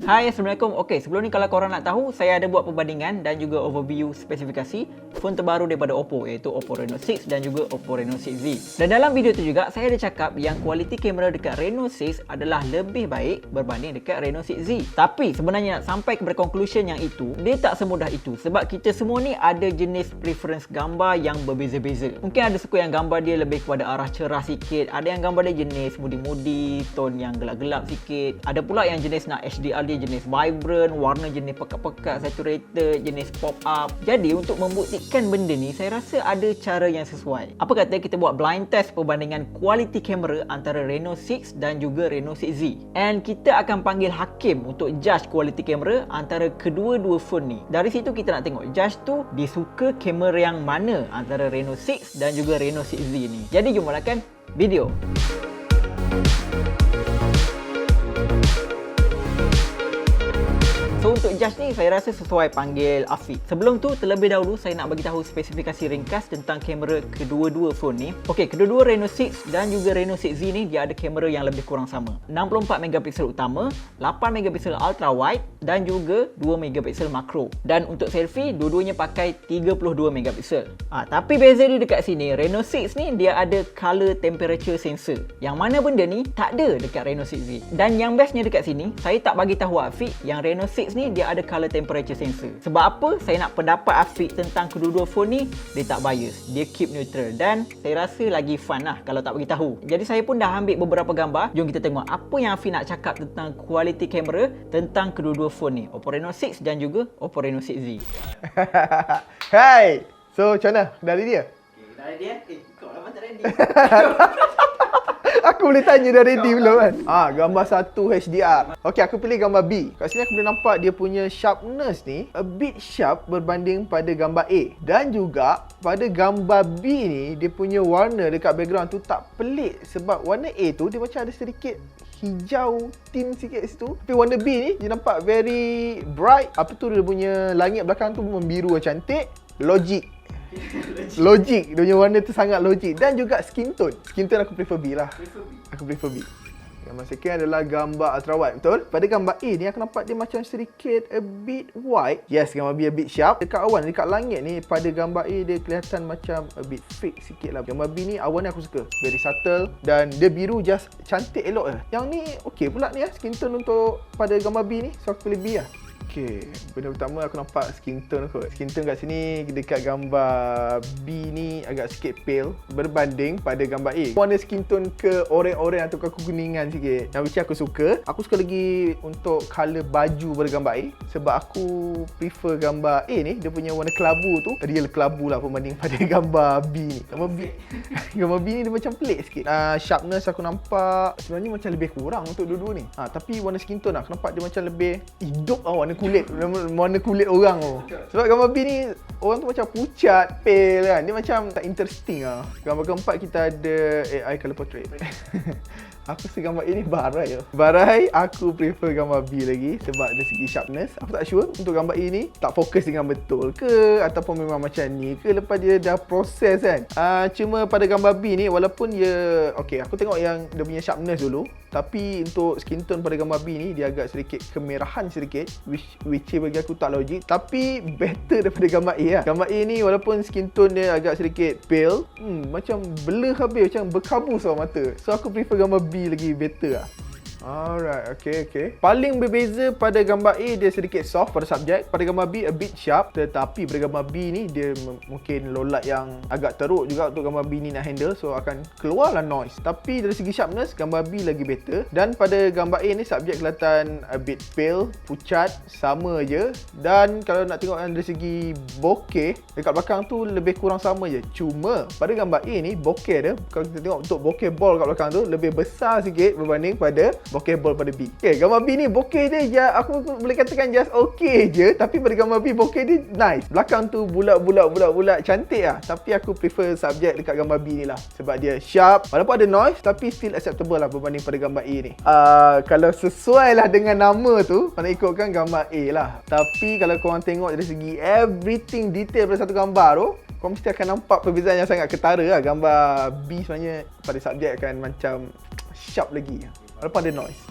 Hai, Assalamualaikum. Okey, sebelum ni kalau korang nak tahu, saya ada buat perbandingan dan juga overview spesifikasi phone terbaru daripada Oppo, iaitu Oppo Reno 6 dan juga Oppo Reno 6Z. Dan dalam video tu juga, saya ada cakap yang kualiti kamera dekat Reno 6 adalah lebih baik berbanding dekat Reno 6Z. Tapi sebenarnya nak sampai kepada conclusion yang itu, dia tak semudah itu. Sebab kita semua ni ada jenis preference gambar yang berbeza-beza. Mungkin ada suka yang gambar dia lebih kepada arah cerah sikit, ada yang gambar dia jenis moody-moody, tone yang gelap-gelap sikit. Ada pula yang jenis nak HDR dia jenis vibrant, warna jenis pekat-pekat, saturated, jenis pop-up. Jadi untuk membuktikan benda ni, saya rasa ada cara yang sesuai. Apa kata kita buat blind test perbandingan kualiti kamera antara Reno 6 dan juga Reno 6Z. And kita akan panggil hakim untuk judge kualiti kamera antara kedua-dua phone ni. Dari situ kita nak tengok judge tu dia suka kamera yang mana antara Reno 6 dan juga Reno 6Z ni. Jadi jom mulakan video. So untuk judge ni saya rasa sesuai panggil Afiq. Sebelum tu terlebih dahulu saya nak bagi tahu spesifikasi ringkas tentang kamera kedua-dua phone ni. Okey, kedua-dua Reno 6 dan juga Reno 6Z ni dia ada kamera yang lebih kurang sama. 64 megapiksel utama, 8 megapiksel ultra wide dan juga 2 megapiksel makro. Dan untuk selfie dua-duanya pakai 32 megapiksel. Tapi beza dia dekat sini, Reno 6 ni dia ada color temperature sensor. Yang mana benda ni tak ada dekat Reno 6Z. Dan yang bestnya dekat sini, saya tak bagi tahu Afiq yang Reno 6 ni dia ada color temperature sensor. Sebab apa? Saya nak pendapat Afiq tentang kedua-dua phone ni, dia tak bias, dia keep neutral dan saya rasa lagi fun lah kalau tak bagi tahu. Jadi saya pun dah ambil beberapa gambar. Jom kita tengok apa yang Afiq nak cakap tentang kualiti kamera tentang kedua-dua phone ni, Oppo Reno 6 dan juga Oppo Reno 6Z. Hai. So macam mana? Dah ready dia? Dah ready eh? Kau lama tak ready. Aku boleh tanya dah ready belum kan? Gambar 1 HDR. Okey, aku pilih gambar B. Kat sini aku boleh nampak dia punya sharpness ni a bit sharp berbanding pada gambar A. Dan juga pada gambar B ni dia punya warna dekat background tu tak pelik sebab warna A tu dia macam ada sedikit hijau tint sikit situ. Tapi warna B ni dia nampak very bright. Apa tu dia punya langit belakang tu membiru cantik. Logik. Dia punya warna tu sangat logik. Dan juga skin tone. Skin tone aku prefer B lah. Aku prefer B. Gambar second adalah gambar ultra wide. Betul? Pada gambar A ni aku nampak dia macam sedikit a bit white. Yes, gambar B a bit sharp. Dekat awan, dekat langit ni pada gambar A dia kelihatan macam a bit fake sikit lah. Gambar B ni awan ni aku suka. Very subtle. Dan dia biru just cantik elok lah. Yang ni okey pula ni skin tone untuk pada gambar B ni. So aku pilih B lah. Okey, benda pertama aku nampak skin tone kot. Skin tone kat sini dekat gambar B ni agak sikit pale berbanding pada gambar A. Warna skin tone ke oranye-oranye atau ke kuningan sikit. Yang which aku suka. Aku suka lagi untuk colour baju pada gambar A sebab aku prefer gambar A ni dia punya warna kelabu tu real kelabu lah berbanding pada gambar B ni. Gambar B ni dia macam pelik sikit. Sharpness aku nampak sebenarnya macam lebih kurang untuk dua-dua ni. Tapi warna skin tone aku nampak dia macam lebih hidup warna kulit orang tu. Sebab gambar B ni orang tu macam pucat, pale kan. Dia macam tak interesting lah. Gambar keempat kita ada AI color portrait. Aku rasa gambar A ni barai lah. Barai, aku prefer gambar B lagi sebab dari segi sharpness. Aku tak sure untuk gambar A ni tak fokus dengan betul ke ataupun memang macam ni ke lepas dia dah proses kan. Cuma pada gambar B ni walaupun dia okey, aku tengok yang dia punya sharpness dulu. Tapi untuk skin tone pada gambar B ni dia agak sedikit kemerahan sedikit which bagi aku tak logik. Tapi better daripada gambar A lah. Gambar A ni walaupun skin tone dia agak sedikit pale, macam blur habis, macam berkabus tau mata. So aku prefer gambar B lagi better lah. Alright, okay. Paling berbeza pada gambar A dia sedikit soft pada subjek. Pada gambar B a bit sharp. Tetapi pada gambar B ni dia mungkin low light yang agak teruk juga untuk gambar B ni nak handle. So akan keluarlah noise. Tapi dari segi sharpness gambar B lagi better. Dan pada gambar A ni subjek kelihatan a bit pale, pucat, sama je. Dan kalau nak tengok dari segi bokeh dekat belakang tu lebih kurang sama je. Cuma pada gambar A ni bokeh dia, kalau kita tengok untuk bokeh ball kat belakang tu lebih besar sikit berbanding pada bokeh ball pada B. Okay, gambar B ni bokeh dia ya, aku boleh katakan just okay je. Tapi pada gambar B bokeh dia nice. Belakang tu bulat cantik lah. Tapi aku prefer subjek dekat gambar B ni lah. Sebab dia sharp, walaupun ada noise tapi still acceptable lah berbanding pada gambar A ni. Kalau sesuai lah dengan nama tu, mana ikutkan gambar A lah. Tapi kalau korang tengok dari segi everything detail pada satu gambar tu, kau mesti akan nampak perbezaan yang sangat ketara lah. Gambar B sebenarnya pada subjek akan macam sharp lagi walaupun ada noise.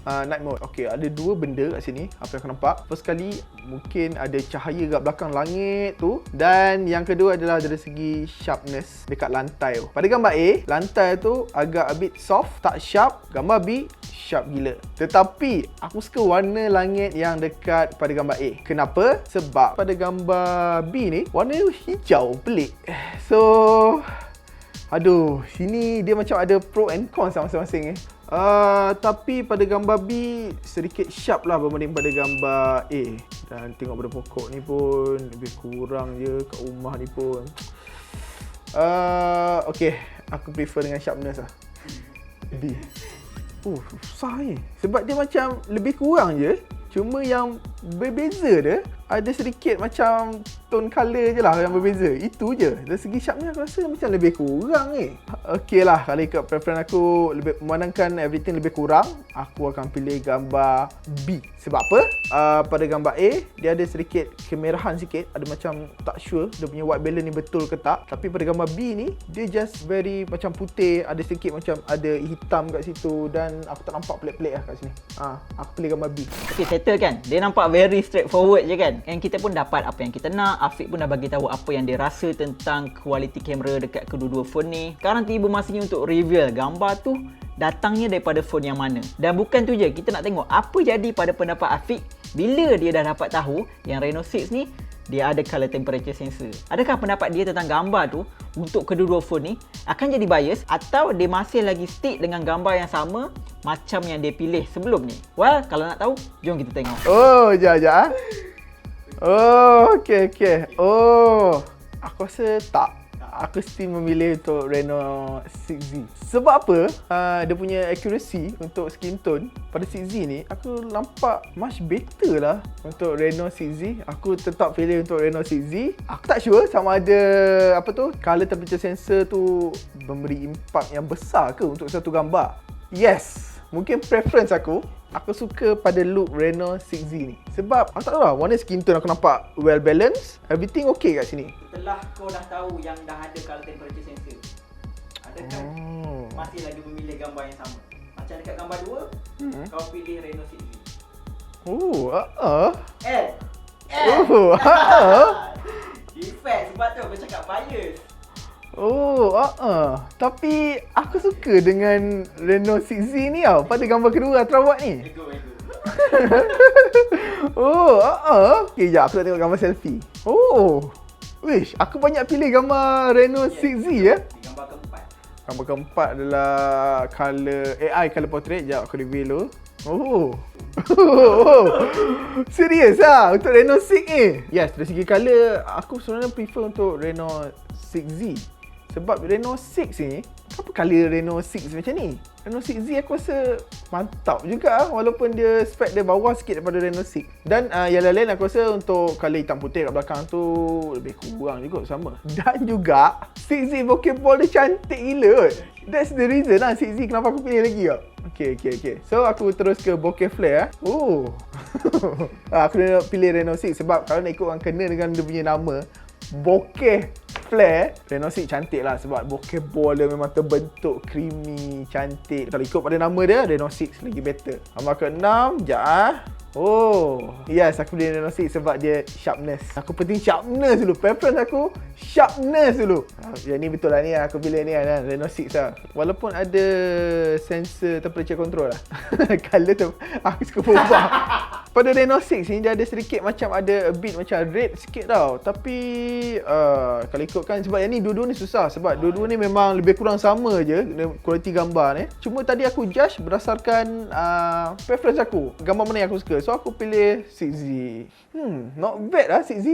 night mode. Okay, ada dua benda kat sini apa yang aku nampak. First kali mungkin ada cahaya kat belakang langit tu, dan yang kedua adalah dari segi sharpness dekat lantai tu. Pada gambar A, lantai tu agak a bit soft, tak sharp. Gambar B, sharp gila. Tetapi aku suka warna langit yang dekat pada gambar A. Kenapa? Sebab pada gambar B ni warna hijau, pelik. So aduh, sini dia macam ada pro and cons masing-masing tapi pada gambar B sedikit sharp lah berbanding pada gambar A. Dan tengok pada pokok ni pun lebih kurang je, kat rumah ni pun okay, aku prefer dengan sharpness lah, B. Susah ni sebab dia macam lebih kurang je. Cuma yang berbeza dia ada sedikit macam tone colour je lah yang berbeza. Itu je. Dari segi sharpnya aku rasa macam lebih kurang ni. Okey lah, kalau ikut preference aku lebih memandangkan everything lebih kurang, aku akan pilih gambar B. Sebab apa? Pada gambar A dia ada sedikit kemerahan sikit, ada macam tak sure dia punya white balance ni betul ke tak. Tapi pada gambar B ni dia just very macam putih, ada sedikit macam ada hitam kat situ, dan aku tak nampak pelik-pelik lah kat sini. Aku pilih gambar B. Okay, settle kan? Dia nampak very straightforward je kan? And kita pun dapat apa yang kita nak. Afiq pun dah bagi tahu apa yang dia rasa tentang kualiti kamera dekat kedua-dua phone ni. Sekarang tiba masanya untuk reveal gambar tu datangnya daripada phone yang mana. Dan bukan tu je, kita nak tengok apa jadi pada pendapat Afiq bila dia dah dapat tahu yang Reno 6 ni dia ada color temperature sensor. Adakah pendapat dia tentang gambar tu untuk kedua-dua phone ni akan jadi bias, atau dia masih lagi stick dengan gambar yang sama macam yang dia pilih sebelum ni? Well, kalau nak tahu, jom kita tengok. Sekejap. Okay. Aku rasa tak. Aku still memilih untuk Reno 6Z. Sebab apa? Dia punya accuracy untuk skin tone pada 6Z ni aku nampak much better lah untuk Reno 6Z. Aku tetap pilih untuk Reno 6Z. Aku tak sure sama ada color temperature sensor tu memberi impact yang besar ke untuk satu gambar. Yes, mungkin preference aku suka pada look Reno 6Z ni. Sebab aku tak tahu lah, warna skin tone aku nampak well balanced, everything okay kat sini. Setelah kau dah tahu yang dah ada color temperature sensor, adakah masih lagi memilih gambar yang sama? Macam dekat gambar 2, kau pilih Reno 6Z. Defect, sebab tu aku cakap bias. Tapi aku suka dengan Reno 6Z ni tau, pada gambar kedua terawak ni. Okay, sekejap aku nak tengok gambar selfie. Wish, aku banyak pilih gambar Reno 6Z ya. Gambar keempat. Gambar keempat adalah color AI color portrait. Sekejap aku reveal dulu. Serius lah untuk Reno 6 ni. Yes, dari segi color aku sebenarnya prefer untuk Reno 6Z. Sebab Reno 6 ni, apa color Reno 6 macam ni? Reno 6Z aku rasa mantap juga walaupun dia spek dia bawah sikit daripada Reno 6. Dan yang lain aku rasa untuk color hitam putih kat belakang tu lebih kurang juga sama. Dan juga 6Z bokeh ball dia cantik gila kot. That's the reason lah 6Z kenapa aku pilih lagi kot. Okay. So aku terus ke bokeh flare. Aku nak pilih Reno 6 sebab kalau nak ikut orang kena dengan dia punya nama bokeh flare, Reno 6 cantik lah sebab bokeh ball dia memang terbentuk creamy, cantik. Kalau ikut pada nama dia, Reno 6 lagi better. Nombor ke-6, yes, aku pilih Reno 6 sebab dia sharpness. Aku penting sharpness dulu. Preference aku sharpness dulu. Yang ni betul lah ni, aku pilih ni lah, Reno 6 lah. Walaupun ada sensor temperature control lah. Color tu aku suka berubah. Pada Reno 6 ni dia ada sedikit macam ada a bit macam red sikit tau. Tapi kalau ikutkan sebab yang ni dua-dua ni susah sebab dua-dua ni memang lebih kurang sama je kualiti gambar ni. Cuma tadi aku judge berdasarkan preference aku, gambar mana yang aku suka. So aku pilih 6Z. Not bad lah 6Z.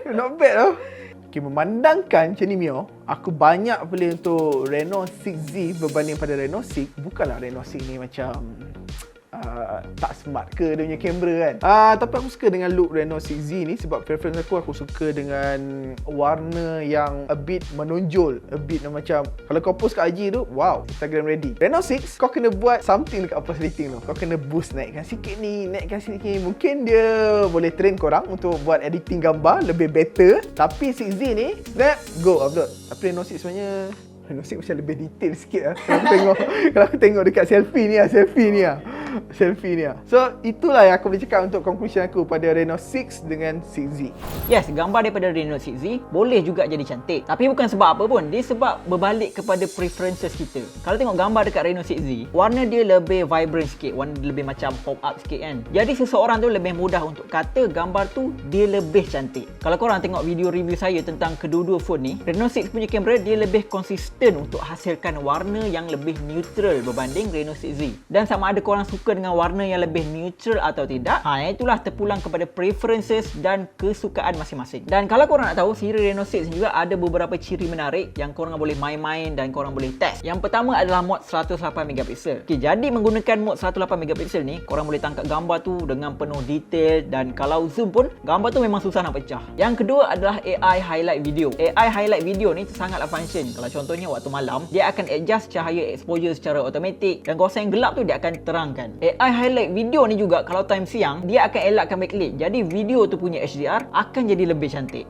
Not bad lah. Okay, memandangkan macam ni Mio, aku banyak pilih untuk Reno 6Z berbanding pada Reno 6. Bukanlah Reno 6 ni macam tak smart ke dia punya kamera kan. Tapi aku suka dengan look Reno 6Z ni sebab preference aku suka dengan warna yang a bit menonjol, a bit macam kalau kau post kat IG tu, wow, Instagram ready. Reno 6 kau kena buat something dekat post rating tu. Kau kena boost, naikkan sikit ni, naikkan sikit ni. Mungkin dia boleh train korang untuk buat editing gambar lebih better. Tapi 6Z ni, snap, go upload. Tapi Reno 6 sebenarnya Reno 6 macam lebih detail sikit lah. Kalau aku tengok dekat selfie ni lah. So itulah yang aku boleh cakap untuk conclusion aku pada Reno 6 dengan 6Z. Yes, gambar daripada Reno 6Z boleh juga jadi cantik. Tapi bukan sebab apa pun. Dia sebab berbalik kepada preferences kita. Kalau tengok gambar dekat Reno 6Z, warna dia lebih vibrant sikit. Warna dia lebih macam pop up sikit kan. Jadi seseorang tu lebih mudah untuk kata gambar tu dia lebih cantik. Kalau korang tengok video review saya tentang kedua-dua phone ni, Reno 6 punya kamera dia lebih konsisten untuk hasilkan warna yang lebih neutral berbanding Reno 6Z. Dan sama ada korang suka dengan warna yang lebih neutral atau tidak, itulah terpulang kepada preferences dan kesukaan masing-masing. Dan kalau korang nak tahu, siri Reno 6 juga ada beberapa ciri menarik yang korang boleh main-main dan korang boleh test. Yang pertama adalah mod 108MP. Okay, jadi menggunakan mod 108MP ni, korang boleh tangkap gambar tu dengan penuh detail dan kalau zoom pun, gambar tu memang susah nak pecah. Yang kedua adalah AI highlight video. AI highlight video ni sangatlah function. Kalau contohnya waktu malam, dia akan adjust cahaya exposure secara automatik dan kawasan yang gelap tu dia akan terangkan. AI highlight video ni juga kalau time siang, dia akan elakkan backlit. Jadi video tu punya HDR akan jadi lebih cantik.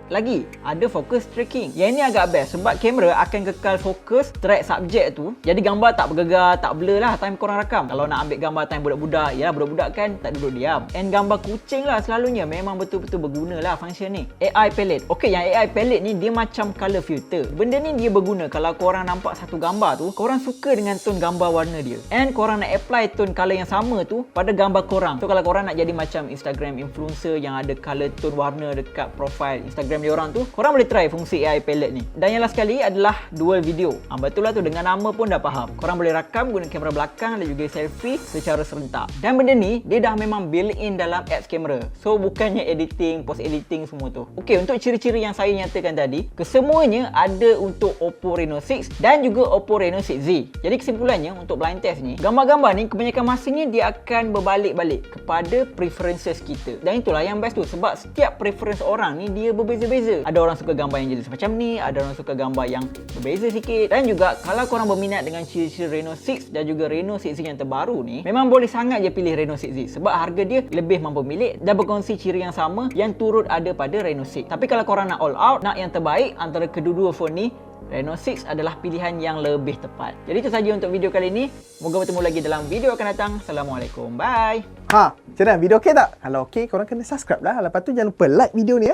Lagi, ada focus tracking. Yang ini agak best sebab kamera akan kekal fokus track subjek tu. Jadi gambar tak bergegar, tak blur lah time korang rakam. Kalau nak ambil gambar time budak-budak, ya budak-budak kan tak duduk diam. And gambar kucing lah selalunya memang betul-betul berguna lah function ni. AI palette. Okay, yang AI palette ni dia macam color filter. Benda ni dia berguna kalau korang nampak satu gambar tu, korang suka dengan tone gambar warna dia. And korang nak apply tone color yang sama tu pada gambar korang. So kalau korang nak jadi macam Instagram influencer yang ada color tone warna dekat profile Instagram dia orang tu, korang boleh try fungsi AI palette ni. Dan yang last sekali adalah dual video. Betul lah tu, dengan nama pun dah faham. Korang boleh rakam guna kamera belakang dan juga selfie secara serentak. Dan benda ni dia dah memang built-in dalam apps kamera. So bukannya editing, post editing semua tu. Okey, untuk ciri-ciri yang saya nyatakan tadi, kesemuanya ada untuk Oppo Reno 6 dan juga Oppo Reno 6Z. Jadi kesimpulannya untuk blind test ni, gambar-gambar ni kebanyakan masanya dia akan berbalik-balik kepada preferences kita. Dan itulah yang best tu sebab setiap preference orang ni dia berbeza-beza. Ada orang suka gambar yang jenis macam ni, ada orang suka gambar yang berbeza sikit. Dan juga kalau korang berminat dengan ciri-ciri Reno 6 dan juga Reno 6Z yang terbaru ni, memang boleh sangat je pilih Reno 6Z sebab harga dia lebih mampu milik dan berkongsi ciri yang sama yang turut ada pada Reno 6. Tapi kalau korang nak all out, nak yang terbaik antara kedua-dua phone ni, Reno 6 adalah pilihan yang lebih tepat. Jadi itu saja untuk video kali ini. Moga bertemu lagi dalam video akan datang. Assalamualaikum. Bye. Macam mana? Video okey tak? Kalau okey, korang kena subscribe lah. Lepas tu jangan lupa like video ni.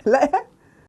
Like